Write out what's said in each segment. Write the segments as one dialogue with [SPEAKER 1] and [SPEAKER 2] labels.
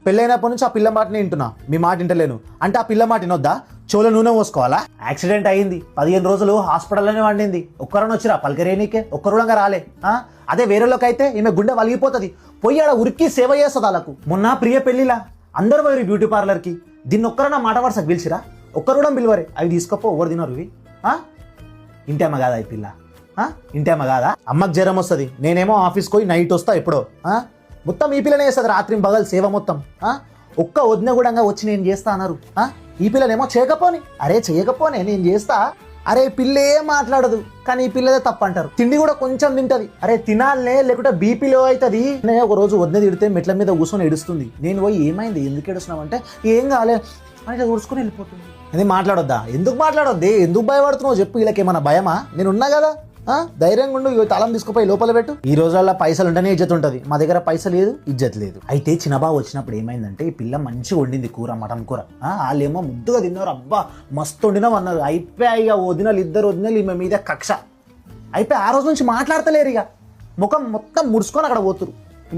[SPEAKER 1] పెళ్ళైనప్పటి నుంచి ఆ పిల్ల మాటనే వింటున్నా, మీ మాట వింటలేను అంటే ఆ పిల్ల మాట వినొద్దా? చెవుల నూనె పోసుకోవాలా? యాక్సిడెంట్ అయింది, 15 రోజులు హాస్పిటల్లోనే వండింది. ఒక్కరని వచ్చిరా పలకరేనీకే? ఒక్కరుడంగా రాలే. అదే వేరేలోకి అయితే ఈమె గుండె వలిగిపోతుంది, పోయి ఆడ ఉరికి సేవ చేస్తుంది వాళ్ళకు. మొన్న ప్రియ పెళ్లిలా అందరు పోయి బ్యూటీ పార్లర్కి, దీన్ని ఒక్కరన్నా మాట వరుసకు పిలిచిరా? ఒక్కరు కూడా పిలువరే. అవి తీసుకోపో, ఎవరు తినరు ఇవి. ఇంటేమ్మ కాదా ఈ పిల్ల? ఇంటేమ్మ కాదా? అమ్మకి జ్వరం వస్తుంది, నేనేమో ఆఫీస్కి పోయి నైట్ వస్తా ఎప్పుడో. మొత్తం ఈ పిల్లనే చేస్తుంది రాత్రి పగలు సేవ మొత్తం. ఒక్క వదిన కూడా వచ్చి నేను చేస్తా అన్నారు. ఈ పిల్లనేమో చేయకపోని, అరే చేయకపోనే నేను చేస్తా. అరే పిల్ల ఏం మాట్లాడదు, కానీ ఈ పిల్లదే తప్పు అంటారు. తిండి కూడా కొంచెం తింటది, అరే తినాలనే లేకుంటే బీపీలో అవుతుంది. నేను ఒక రోజు వదిన తిడితే మెట్ల మీద కూర్చొని ఏడుస్తుంది. నేను పోయి ఏమైంది, ఎందుకు ఏడుస్తున్నావు అంటే ఏం కాలే అని ఊడ్చుకొని వెళ్ళిపోతుంది. అది మాట్లాడొద్దా? ఎందుకు మాట్లాడొద్ది? ఎందుకు భయపడుతున్నావు చెప్పు? వీళ్ళకి ఏమన్నా భయమా? నేను ఉన్నా కదా, ధైర్యంగా ఉండు. ఇవి తాళం తీసుకుపోయి లోపల పెట్టు. ఈ రోజుల్లో పైసలు ఉంటేనే ఇజ్జత్ ఉంటుంది, మా దగ్గర పైసలు లేదు, ఇజ్జత్ లేదు. అయితే చిన్నబాబు వచ్చినప్పుడు ఏమైందంటే, ఈ పిల్ల మంచిగా వండింది కూర, మటన్ కూర. వాళ్ళేమో ముద్దుగా తిన్నారు, అబ్బా మస్తు వండినాం అన్నారు. అయిపోయి ఇక వదినలు, ఇద్దరు వదినలు ఈమె మీద కక్ష అయిపోయి ఆ రోజు నుంచి మాట్లాడతలేరు. ఇక ముఖం మొత్తం ముడుచుకొని అక్కడ పోతురు.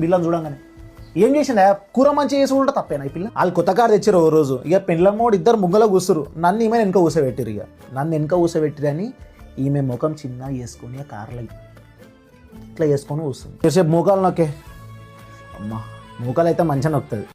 [SPEAKER 1] పిల్లని చూడంగానే ఏం చేసిందా? కూర మంచిగా చేసి ఉంటే తప్పేనా? ఈ పిల్ల వాళ్ళు కొత్త కారు తెచ్చారు ఓ రోజు. ఇక పెళ్ళమ్మోడు ఇద్దరు ముగ్గులో కూర్చురు, నన్ను ఈమె వెనక కూసబెట్టిరు. ఇక నన్ను వెనక కూసబెట్టిరని ఈమె ముఖం చిన్నగా వేసుకొని ఆ కార్లో ఇట్లా వేసుకొని వస్తుంది. సేపు మోకాలు నొక్కే, అమ్మా మోకాలు అయితే మంచిగా నొక్కుతుంది.